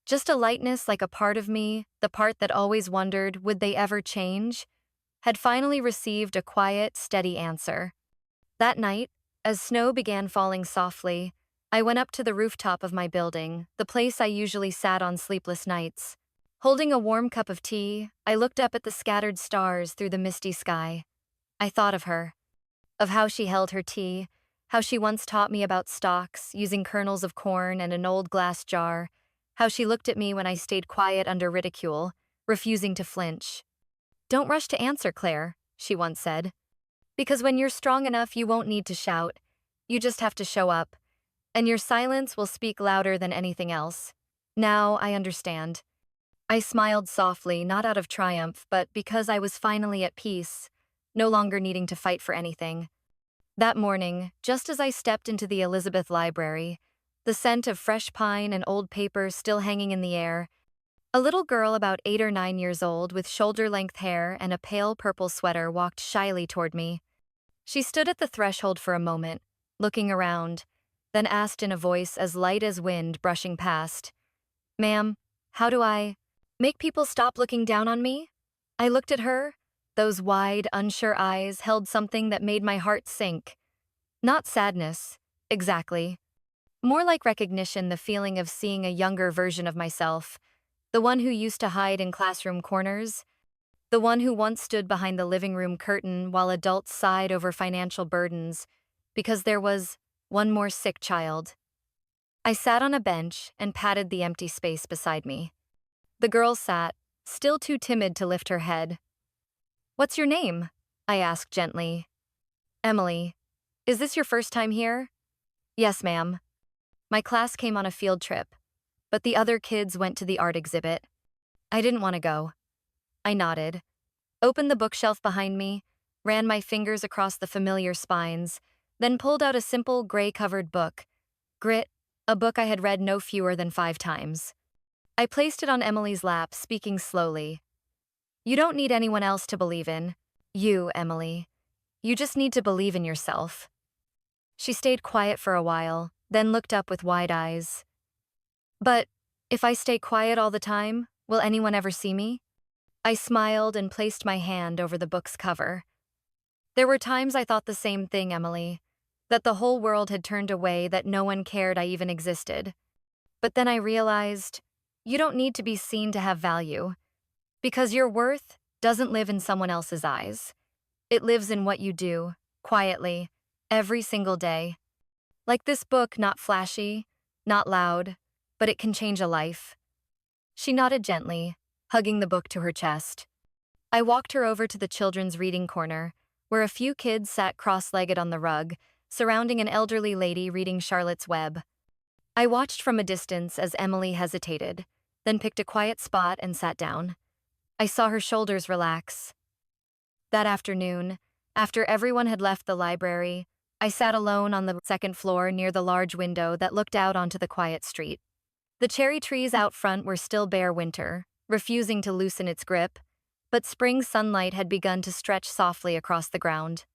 Just a lightness like a part of me, the part that always wondered would they ever change, had finally received a quiet, steady answer. That night, as snow began falling softly, I went up to the rooftop of my building, the place I usually sat on sleepless nights. Holding a warm cup of tea, I looked up at the scattered stars through the misty sky. I thought of her, of how she held her tea, how she once taught me about stocks, using kernels of corn and an old glass jar, how she looked at me when I stayed quiet under ridicule, refusing to flinch. "Don't rush to answer, Claire," she once said. "Because when you're strong enough, you won't need to shout. You just have to show up. And your silence will speak louder than anything else." Now I understand. I smiled softly, not out of triumph, but because I was finally at peace, no longer needing to fight for anything. That morning, just as I stepped into the Elizabeth Library, the scent of fresh pine and old paper still hanging in the air, a little girl about 8 or 9 years old with shoulder-length hair and a pale purple sweater walked shyly toward me. She stood at the threshold for a moment, looking around, then asked in a voice as light as wind brushing past, "Ma'am, how do I make people stop looking down on me?" I looked at her. Those wide, unsure eyes held something that made my heart sink. Not sadness, exactly. More like recognition, the feeling of seeing a younger version of myself, the one who used to hide in classroom corners, the one who once stood behind the living room curtain while adults sighed over financial burdens, because there was one more sick child. I sat on a bench and patted the empty space beside me. The girl sat, still too timid to lift her head. "What's your name?" I asked gently. "Emily. Is this your first time here?" "Yes, ma'am. My class came on a field trip, but the other kids went to the art exhibit. I didn't want to go." I nodded, opened the bookshelf behind me, ran my fingers across the familiar spines, then pulled out a simple gray-covered book, Grit, a book I had read no fewer than 5 times. I placed it on Emily's lap, speaking slowly. "You don't need anyone else to believe in. You, Emily. You just need to believe in yourself." She stayed quiet for a while, then looked up with wide eyes. "But if I stay quiet all the time, will anyone ever see me?" I smiled and placed my hand over the book's cover. "There were times I thought the same thing, Emily, that the whole world had turned away, that no one cared I even existed. But then I realized, you don't need to be seen to have value, because your worth doesn't live in someone else's eyes. It lives in what you do, quietly, every single day. Like this book, not flashy, not loud, but it can change a life." She nodded gently, hugging the book to her chest. I walked her over to the children's reading corner, where a few kids sat cross-legged on the rug, surrounding an elderly lady reading Charlotte's Web. I watched from a distance as Emily hesitated, then picked a quiet spot and sat down. I saw her shoulders relax. That afternoon, after everyone had left the library, I sat alone on the second floor near the large window that looked out onto the quiet street. The cherry trees out front were still bare winter, refusing to loosen its grip, but spring sunlight had begun to stretch softly across the ground.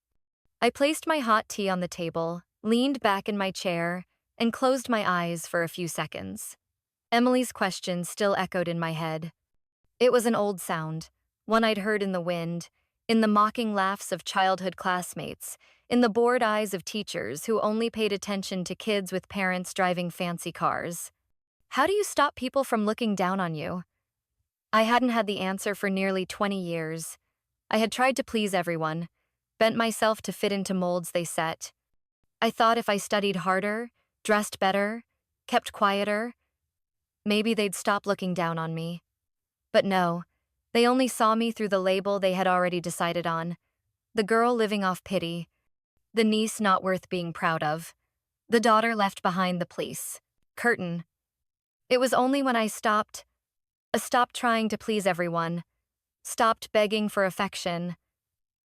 I placed my hot tea on the table, leaned back in my chair, and closed my eyes for a few seconds. Emily's question still echoed in my head. It was an old sound, one I'd heard in the wind, in the mocking laughs of childhood classmates, in the bored eyes of teachers who only paid attention to kids with parents driving fancy cars. How do you stop people from looking down on you? I hadn't had the answer for nearly 20 years. I had tried to please everyone, bent myself to fit into molds they set. I thought if I studied harder, dressed better, kept quieter, maybe they'd stop looking down on me. But no, they only saw me through the label they had already decided on. The girl living off pity, the niece not worth being proud of, the daughter left behind the police. Curtain. It was only when I stopped trying to please everyone, stopped begging for affection,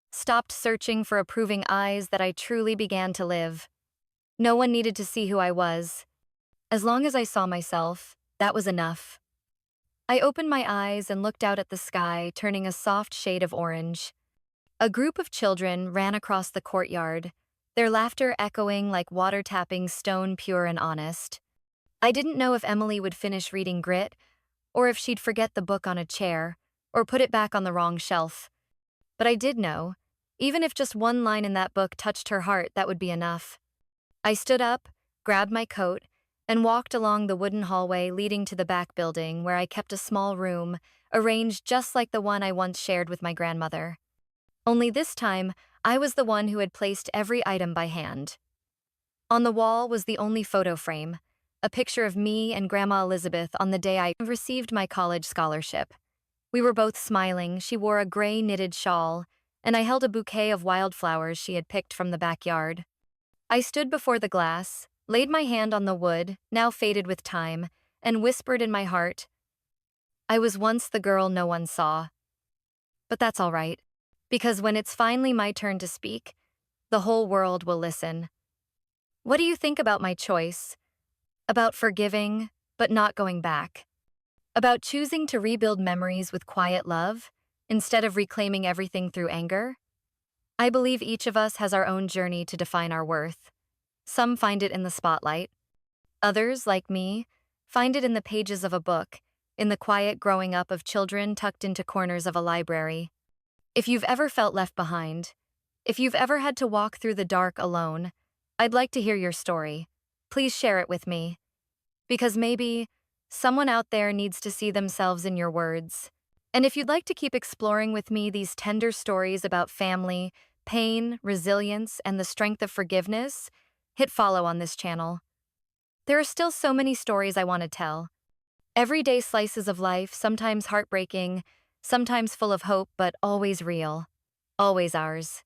stopped searching for approving eyes that I truly began to live. No one needed to see who I was. As long as I saw myself, that was enough. I opened my eyes and looked out at the sky, turning a soft shade of orange. A group of children ran across the courtyard, their laughter echoing like water tapping stone pure and honest. I didn't know if Emily would finish reading Grit, or if she'd forget the book on a chair, or put it back on the wrong shelf. But I did know, even if just one line in that book touched her heart, that would be enough. I stood up, grabbed my coat, and walked along the wooden hallway leading to the back building where I kept a small room, arranged just like the one I once shared with my grandmother. Only this time, I was the one who had placed every item by hand. On the wall was the only photo frame, a picture of me and Grandma Elizabeth on the day I received my college scholarship. We were both smiling. She wore a gray knitted shawl, and I held a bouquet of wildflowers she had picked from the backyard. I stood before the glass, laid my hand on the wood, now faded with time, and whispered in my heart, I was once the girl no one saw. But that's all right, because when it's finally my turn to speak, the whole world will listen. What do you think about my choice? About forgiving, but not going back? About choosing to rebuild memories with quiet love, instead of reclaiming everything through anger? I believe each of us has our own journey to define our worth. Some find it in the spotlight. Others, like me, find it in the pages of a book, in the quiet growing up of children tucked into corners of a library. If you've ever felt left behind, if you've ever had to walk through the dark alone, I'd like to hear your story. Please share it with me. Because maybe someone out there needs to see themselves in your words. And if you'd like to keep exploring with me these tender stories about family, pain, resilience, and the strength of forgiveness, hit follow on this channel. There are still so many stories I want to tell. Everyday slices of life, sometimes heartbreaking, sometimes full of hope, but always real. Always ours.